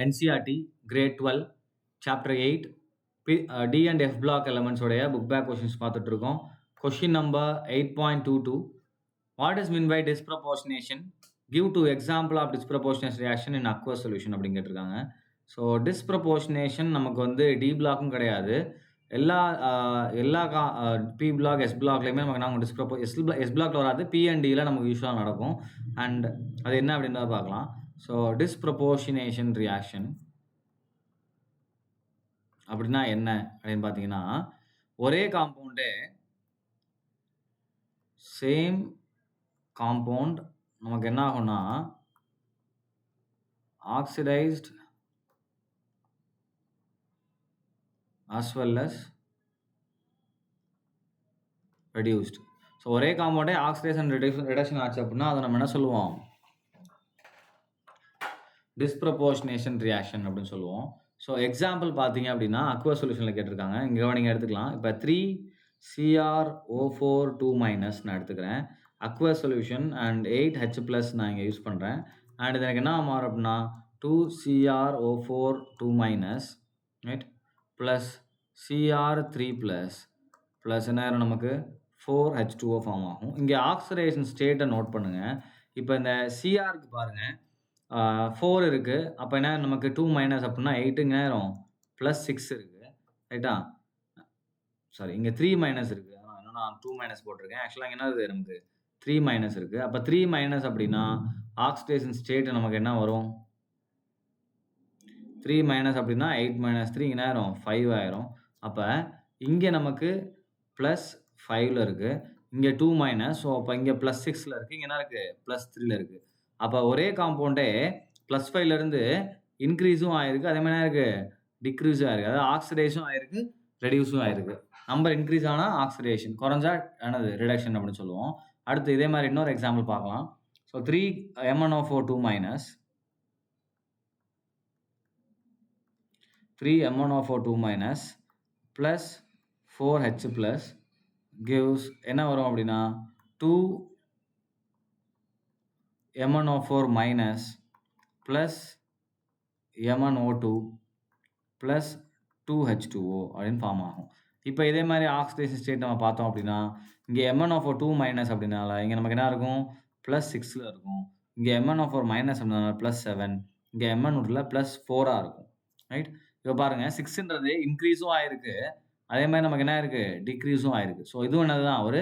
NCERT Grade 12 Chapter 8 D and F block elements உடைய book back questions பார்த்துட்டு இருக்கோம். Question number 8.22. What is meant by disproportionation? Give two example of disproportionate reaction in aqueous solution அப்படின்னு கேட்டிருக்காங்க. So டிஸ்ப்ரப்போர்ஷனேஷன் நமக்கு வந்து D பிளாக்கும் கிடையாது. எல்லா B black S பிளாக்லையுமே நமக்கு நாங்கள் எஸ் பிளாக்ல வராது, பி அண்ட் டியில் நமக்கு யூஸ்வலாக நடக்கும். அண்ட் அது என்ன அப்படின்னு பார்க்கலாம். ஸோ டிஸ்ப்ரப்போர்ஷனேஷன் ரியாக்ஷன் அப்படின்னா என்ன அப்படின்னு பார்த்தீங்கன்னா, ஒரே காம்பவுண்டே சேம் காம்பவுண்ட் நமக்கு என்ன ஆகும்னா oxidised as well as reduced. So ஒரே காம்பவுண்டே ஆக்சிடேஷன் ரிடக்ஷன் ஆச்சு அப்படின்னா அதை நம்ம என்ன சொல்லுவோம், டிஸ்ப்ரப்போர்ஷனேஷன் ரியாக்ஷன் அப்படின்னு சொல்லுவோம். ஸோ எக்ஸாம்பிள் பார்த்தீங்க அப்படின்னா அக்வஸ் சொல்யூஷனில் கேட்டிருக்காங்க. இங்கே நீங்கள் எடுத்துக்கலாம். இப்போ 3CrO4 2- நான் எடுத்துக்கிறேன் அக்வஸ் சொல்யூஷன் அண்ட் 8H+ நான் இங்கே யூஸ் பண்ணுறேன். அண்ட் இது எனக்கு என்ன மாறும் அப்படின்னா 2CrO4 2- right plus Cr3+ plus என்ன நமக்கு 4H2O ஃபார்ம் ஆகும். இங்கே ஆக்சிடேஷன் ஸ்டேட்டை நோட் பண்ணுங்கள். இப்போ இந்த சிஆருக்கு பாருங்கள் 4 இருக்குது. அப்போ என்ன நமக்கு 2- அப்படின்னா 8ங்க நேரம் ப்ளஸ் 6 இருக்குது. ரைட்டா, சாரி இங்கே 3- இருக்குது. அதனால் நான் 2- போட்டிருக்கேன். ஆக்சுவலாக என்னது நமக்கு 3- இருக்குது. அப்போ 3- அப்படின்னா ஆக்சிடேஷன் ஸ்டேட்டு நமக்கு என்ன வரும், 3- அப்படின்னா 8 - 3 நேரம் 5 ஆயிரும். அப்போ இங்கே நமக்கு ப்ளஸ் 5ல் இருக்குது, இங்கே 2-. ஸோ அப்போ இங்கே ப்ளஸ் 6ல் இருக்குது, இங்கே என்ன இருக்குது ப்ளஸ் 3ல் இருக்குது. அப்போ ஒரே காம்பவுண்டே ப்ளஸ் 5லேருந்து இன்க்ரீஸும் ஆகிருக்கு, அதே மாதிரி என்ன இருக்குது டிக்ரீஸும் ஆகிருக்கு. அதாவது ஆக்சிடேஷனும் ஆகிருக்கு, ரெடியூஸும் ஆகிருக்கு. நம்பர் இன்க்ரீஸ் ஆனால் ஆக்சிடேஷன், குறைஞ்சா என்னது ரிடக்ஷன் அப்படின்னு சொல்லுவோம். அடுத்து இதே மாதிரி இன்னொரு எக்ஸாம்பிள் பார்க்கலாம். So 3MnO4 2- 3MnO4 2- plus 4H+ gives என்ன வரும் அப்படின்னா 2MnO4- plus MnO2 plus 2H2O அப்படின்னு ஃபார்ம் ஆகும். இப்போ இதே மாதிரி ஆக்சிடேஷன் ஸ்டேட் நம்ம பார்த்தோம் அப்படின்னா இங்கே MnO4 2- அப்படின்னால இங்கே நமக்கு என்ன இருக்கும் ப்ளஸ் 6ல் இருக்கும், இங்கே MnO4- அப்படின்னால ப்ளஸ் 7, இங்கே MnO2ல ப்ளஸ் 4ஆக இருக்கும். ரைட், இப்போ பாருங்கள் 6ன்றது இன்க்ரீஸும் ஆகிருக்கு, அதே மாதிரி நமக்கு என்ன இருக்குது டிக்ரீஸும் ஆகிருக்கு. ஸோ இதுவும் என்னது தான் ஒரு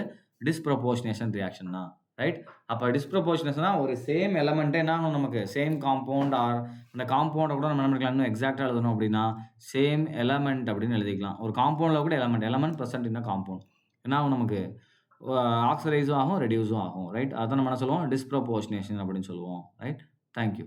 டிஸ்ப்ரப்போர்ஷனேஷன் ரியாக்ஷன் தான். ரைட், அப்போ டிஸ்ப்ரப்போர்ஷனேஷன்னா ஒரு சேம் எலமெண்ட்டே என்ன ஆகும், நமக்கு சேம் காம்பவுண்ட் ஆர் அந்த காம்பவுண்டை கூட நம்ம என்ன பண்ணிக்கலாம், இன்னும் எக்ஸாக்டாக எழுதணும் அப்படின்னா சேம் எலமெண்ட் அப்படின்னு எழுதிக்கலாம். ஒரு காம்பவுண்டில் கூட எலமெண்ட் ப்ரெசென்ட் இன் காம்பவுண்ட் என்ன ஆகும், நமக்கு ஆக்சிடைஸும் ஆகும், ரெடியூஸும் ஆகும். ரைட், அதான் நம்ம என்ன சொல்லுவோம் டிஸ்ப்ரப்போர்ஷனேஷன் அப்படின்னு சொல்லுவோம். Right, thank you.